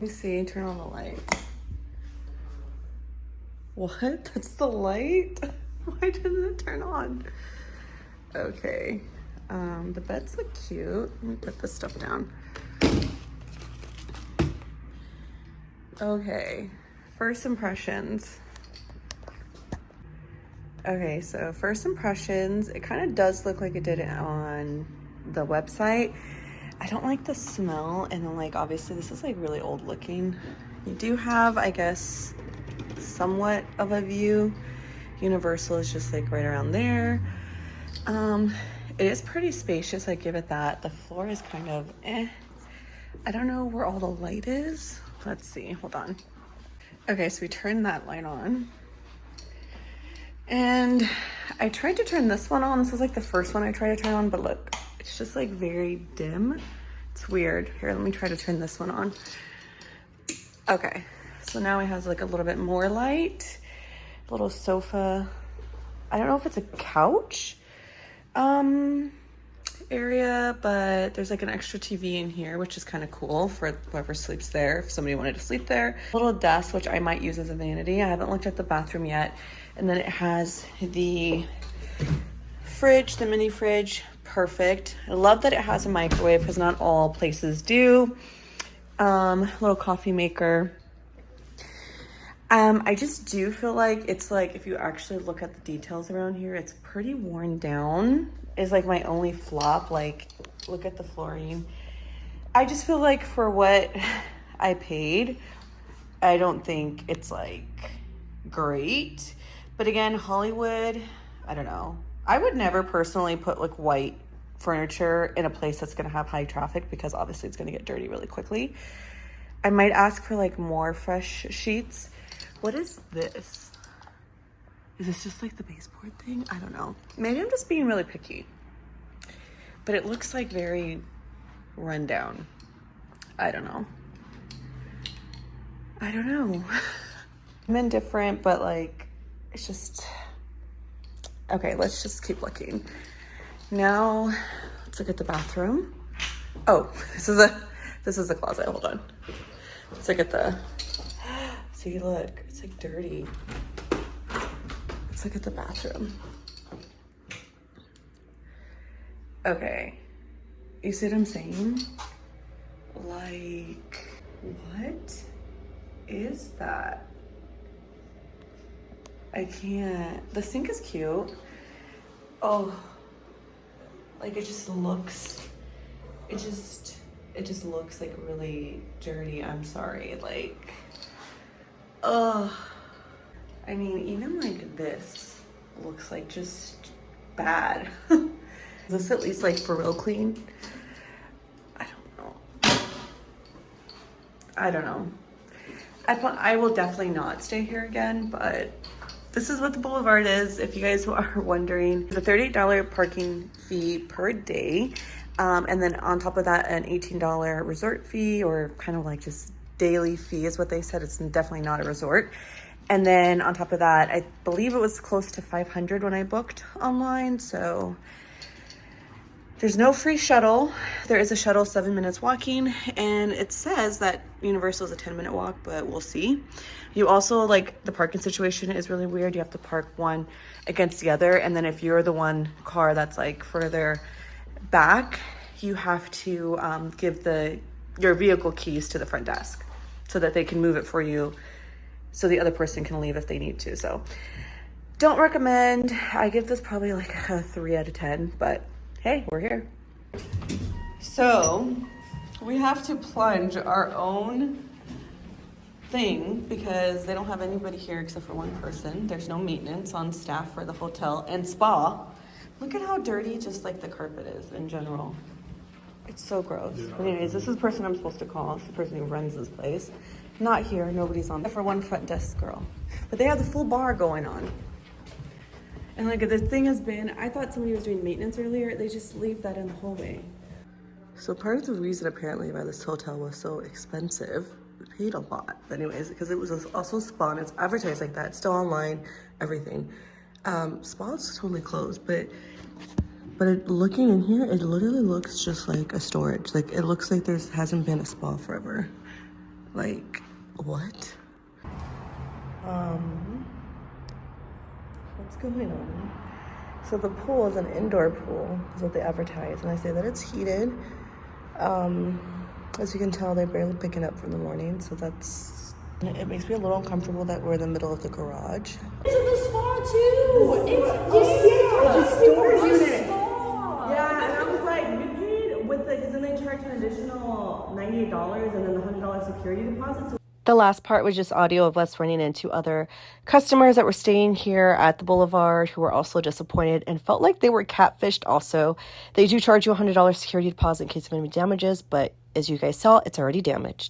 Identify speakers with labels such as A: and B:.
A: Let me see, turn on the lights. What? That's the light? Why didn't it turn on? Okay. The beds look cute. Let me put this stuff down. Okay. First impressions. Okay, so first impressions, it kind of does look like it did it on the website. I don't like the smell, and then like obviously this is like really old looking. You do have, I guess, somewhat of a view. Universal is just like right around there. It is pretty spacious, I give it that. The floor is kind of eh. I don't know where all the light is. Let's see, hold on. Okay, so we turned that light on. And I tried to turn this one on. This was like the first one I tried to turn on, but look, it's just like very dim. It's weird. Here, let me try to turn this one on. Okay, so now it has like a little bit more light. Little sofa. I don't know if it's a couch area, but there's like an extra TV in here, which is kind of cool for whoever sleeps there, if somebody wanted to sleep there. Little desk, which I might use as a vanity. I haven't looked at the bathroom yet. And then it has the fridge, the mini fridge. Perfect. I love that it has a microwave because not all places do. Little coffee maker. I just do feel like it's like, if you actually look at the details around here, it's pretty worn down is like my only flop. Like, look at the flooring. I just feel like for what I paid, I don't think it's like great. But again, Hollywood, I don't know. I would never personally put like white furniture in a place that's gonna have high traffic because obviously it's gonna get dirty really quickly. I might ask for like more fresh sheets. What is this? Is this just like the baseboard thing? I don't know. Maybe I'm just being really picky. But it looks like very run down. I don't know. I don't know. I'm indifferent, but like, it's just, okay, let's just keep looking. Now, let's look at the bathroom. Oh, this is a closet, hold on. Let's look at the, see, look, it's like dirty. Let's look at the bathroom. Okay, you see what I'm saying? Like, what is that? I can't, the sink is cute. Oh, like it just looks like really dirty. I'm sorry, like, I mean, even like this looks like just bad. Is this at least like for real clean? I don't know. I will definitely not stay here again, but this is what the Boulevard is. If you guys are wondering, it's a $38 parking fee per day. And then on top of that, an $18 resort fee, or kind of like just daily fee is what they said. It's definitely not a resort. And then on top of that, I believe it was close to $500 when I booked online. So there's no free shuttle. There is a shuttle 7 minutes walking, and it says that Universal is a 10-minute walk, but we'll see. You also, like, the parking situation is really weird. You have to park one against the other, and then if you're the one car that's like further back, you have to give your vehicle keys to the front desk so that they can move it for you, so the other person can leave if they need to. So don't recommend. I give this probably like a 3 out of 10, but hey, we're here. So we have to plunge our own thing because they don't have anybody here except for one person. There's no maintenance on staff for the hotel and spa. Look at how dirty just like the carpet is in general. It's so gross. Yeah. But anyways, this is the person I'm supposed to call. It's the person who runs this place. Not here, nobody's on. For one front desk girl. But they have the full bar going on. And like the thing has been, I thought somebody was doing maintenance earlier. They just leave that in the hallway. So part of the reason apparently why this hotel was so expensive, we paid a lot. But anyways, because it was also spa and it's advertised like that. It's still online, everything. Spa is totally closed, but looking in here, it literally looks just like a storage. Like it looks like there hasn't been a spa forever. Like, what? What's going on? So the pool is an indoor pool, is what they advertise, and I say that it's heated. As you can tell, they're barely picking up from the morning, so it makes me a little uncomfortable that we're in the middle of the garage.
B: It's in the spa too. It's a storage unit.
A: Yeah, and I was like, we paid with the, because then they charge an additional $98 and then the $100 security deposit. So the last part was just audio of us running into other customers that were staying here at the Boulevard who were also disappointed and felt like they were catfished also. They do charge you a $100 security deposit in case of any damages, but as you guys saw, it's already damaged.